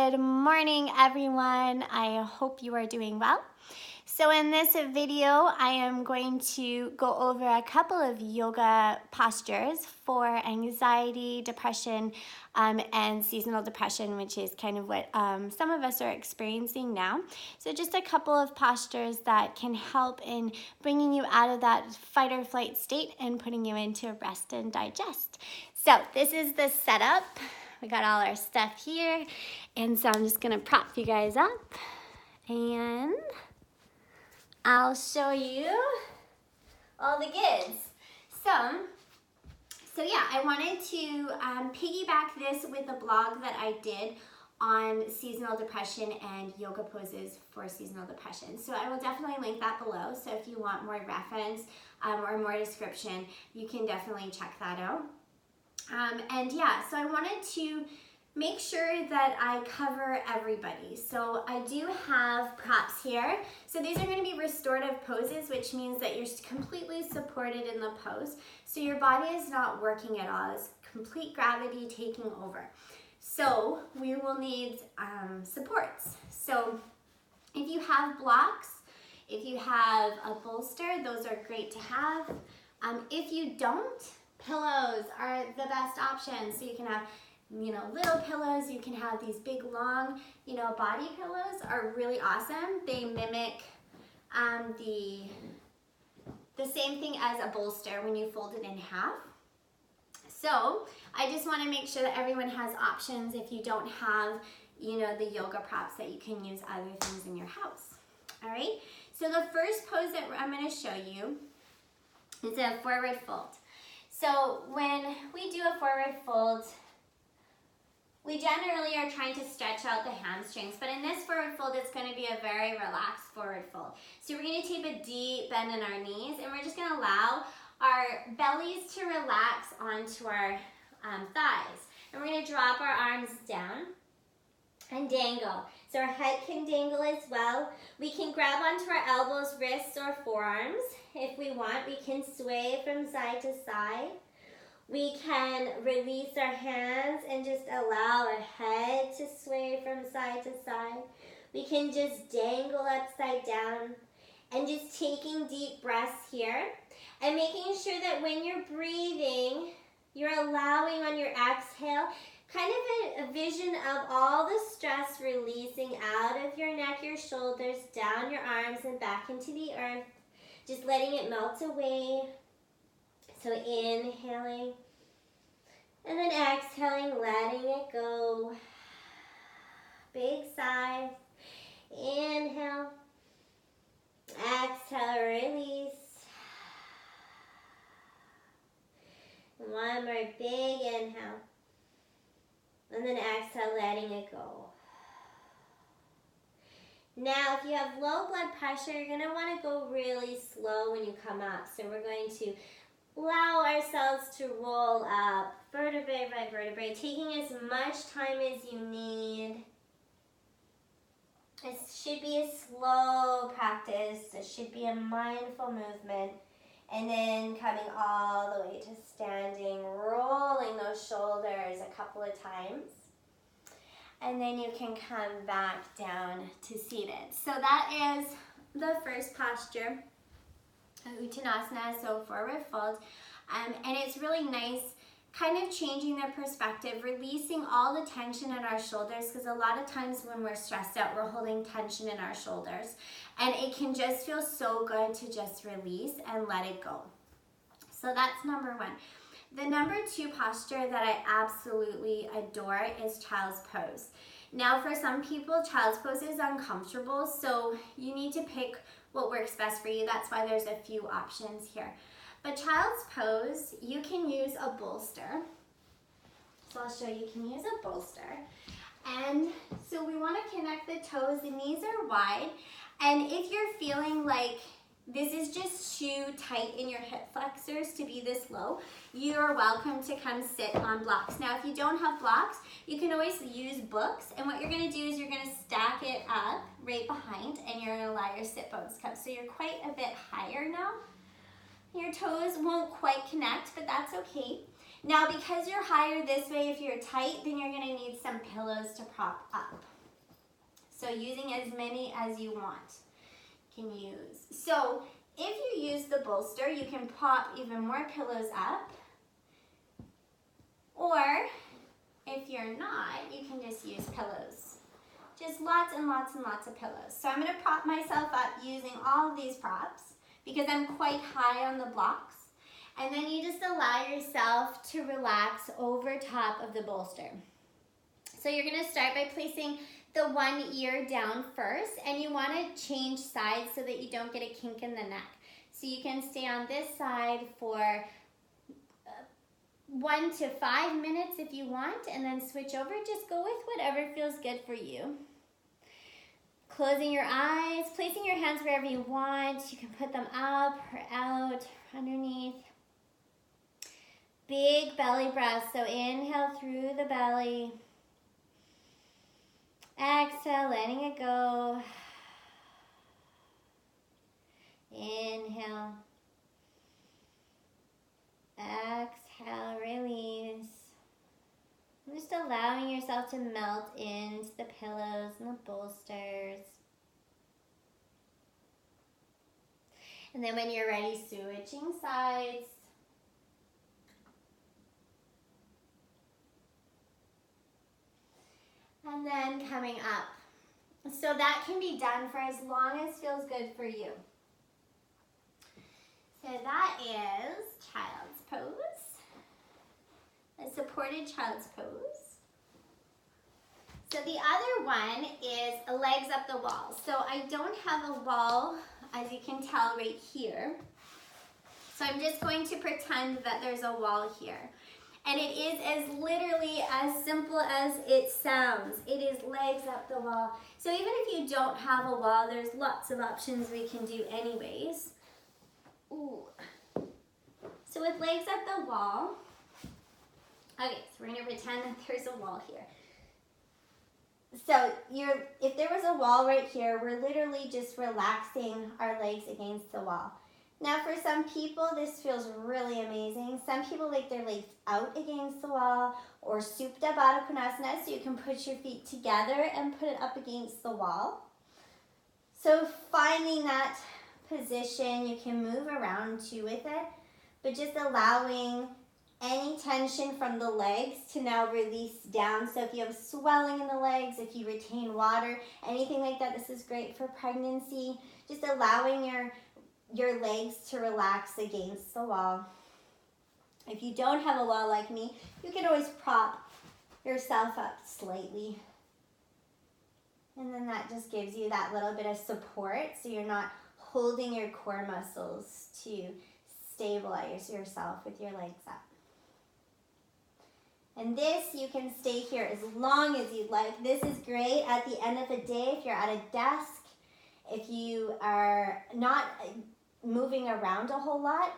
Good morning, everyone. I hope you are doing well. So in this video, I am going to go over a couple of yoga postures for anxiety, depression, and seasonal depression, which is kind of what some of us are experiencing now. So just a couple of postures that can help in bringing you out of that fight or flight state and putting you into rest and digest. So this is the setup. We got all our stuff here, and so I'm just gonna prop you guys up, and I'll show you all the goods. So yeah, I wanted to piggyback this with a blog that I did on seasonal depression and yoga poses for seasonal depression. So I will definitely link that below. So if you want more reference or more description, you can definitely check that out. And yeah, so I wanted to make sure that I cover everybody. So I do have props here. So these are going to be restorative poses, which means that you're completely supported in the pose. So your body is not working at all. It's complete gravity taking over. So we will need supports. So if you have blocks, if you have a bolster, those are great to have. If you don't, pillows are the best option. So you can have, little pillows. You can have these big, long, body pillows are really awesome. They mimic the same thing as a bolster when you fold it in half. So I just want to make sure that everyone has options if you don't have, the yoga props, that you can use other things in your house. All right. So the first pose that I'm going to show you is a forward fold. So when we do a forward fold, we generally are trying to stretch out the hamstrings, but in this forward fold, it's going to be a very relaxed forward fold. So we're going to take a deep bend in our knees, and we're just going to allow our bellies to relax onto our thighs. And we're going to drop our arms down and dangle. So our head can dangle as well. We can grab onto our elbows, wrists, or forearms. If we want, we can sway from side to side. We can release our hands and just allow our head to sway from side to side. We can just dangle upside down and just taking deep breaths here and making sure that when you're breathing, you're allowing on your exhale kind of a vision of all the stress releasing out of your neck, your shoulders, down your arms and back into the earth. Just letting it melt away. So inhaling and then exhaling, letting it go. Big sigh. Inhale. Exhale, release. One more big inhale. And then exhale, letting it go. Now, if you have low blood pressure, you're going to want to go really slow when you come up. So we're going to allow ourselves to roll up vertebrae by vertebrae, taking as much time as you need. It should be a slow practice. It should be a mindful movement. And then coming all the way to standing, rolling those shoulders a couple of times. And then you can come back down to seated. So that is the first posture, Uttanasana, so forward fold. And it's really nice kind of changing the perspective, releasing all the tension in our shoulders, because a lot of times when we're stressed out, we're holding tension in our shoulders. And it can just feel so good to just release and let it go. So that's number one. The number two posture that I absolutely adore is child's pose. Now for some people, child's pose is uncomfortable, so you need to pick what works best for you. That's why there's a few options here. But child's pose, you can use a bolster. So I'll show you can use a bolster. And so we want to connect the toes. The knees are wide. And if you're feeling like this is just too tight in your hip flexors to be this low, you are welcome to come sit on blocks. Now, if you don't have blocks, you can always use books. And what you're going to do is you're going to stack it up right behind, and you're going to allow your sit bones to come. So you're quite a bit higher now. Your toes won't quite connect, but that's okay. Now, because you're higher this way, if you're tight, then you're gonna need some pillows to prop up. So using as many as you want can use. So if you use the bolster, you can prop even more pillows up. Or if you're not, you can just use pillows. Just lots and lots and lots of pillows. So I'm gonna prop myself up using all of these props because I'm quite high on the blocks. And then you just allow yourself to relax over top of the bolster. So you're gonna start by placing the one ear down first, and you wanna change sides so that you don't get a kink in the neck. So you can stay on this side for 1 to 5 minutes if you want, and then switch over. Just go with whatever feels good for you. Closing your eyes, placing your hands wherever you want. You can put them up or out, underneath. Big belly breath, so inhale through the belly. Exhale, letting it go. Inhale. Exhale, release. And just allowing yourself to melt into the pillows and the bolsters. And then when you're ready, switching sides. And then coming up. So that can be done for as long as feels good for you. So that is child's pose, a supported child's pose. So the other one is legs up the wall. So I don't have a wall, as you can tell right here. So I'm just going to pretend that there's a wall here. And it is as literally as simple as it sounds. It is legs up the wall. So even if you don't have a wall, there's lots of options we can do anyways. Ooh. So with legs up the wall, okay, so we're gonna pretend that there's a wall here. So if there was a wall right here, we're literally just relaxing our legs against the wall. Now for some people, this feels really amazing. Some people like their legs out against the wall or souped up Adho Konasana, so you can put your feet together and put it up against the wall. So finding that position, you can move around too with it, but just allowing any tension from the legs to now release down. So if you have swelling in the legs, if you retain water, anything like that, this is great for pregnancy. Just allowing your legs to relax against the wall. If you don't have a wall like me, you can always prop yourself up slightly. And then that just gives you that little bit of support so you're not holding your core muscles to stabilize yourself with your legs up. And this, you can stay here as long as you'd like. This is great at the end of the day if you're at a desk, if you are not moving around a whole lot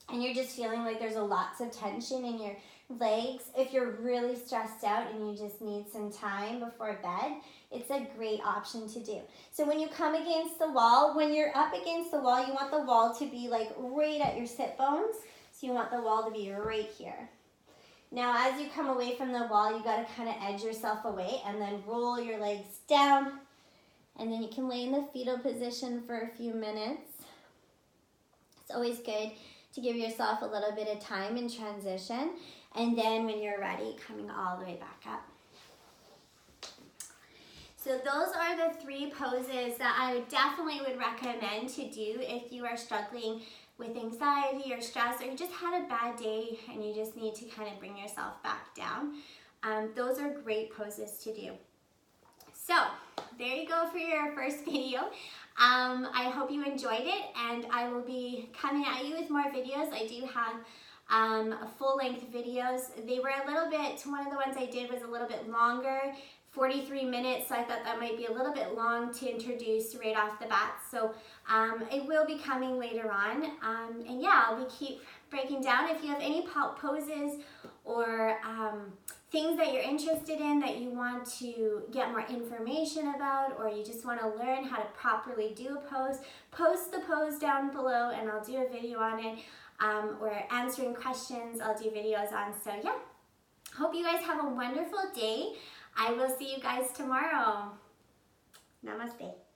and you're just feeling like there's lots of tension in your legs. If you're really stressed out and you just need some time before bed, it's a great option to do. So when you come against the wall, when you're up against the wall, you want the wall to be like right at your sit bones. So you want the wall to be right here. Now as you come away from the wall, you got to kind of edge yourself away and then roll your legs down. And then you can lay in the fetal position for a few minutes. It's always good to give yourself a little bit of time in transition. And then when you're ready, coming all the way back up. So those are the 3 poses that I definitely would recommend to do if you are struggling with anxiety or stress, or you just had a bad day and you just need to kind of bring yourself back down. Those are great poses to do. So there you go for your first video. I hope you enjoyed it, and I will be coming at you with more videos. I do have full-length videos. They were a little bit, one of the ones I did was a little bit longer, 43 minutes, so I thought that might be a little bit long to introduce right off the bat. So it will be coming later on. And yeah, I'll be keep breaking down. If you have any poses or things that you're interested in that you want to get more information about, or you just want to learn how to properly do a pose, post the pose down below and I'll do a video on it. or answering questions I'll do videos on. So yeah, hope you guys have a wonderful day. I will see you guys tomorrow. Namaste.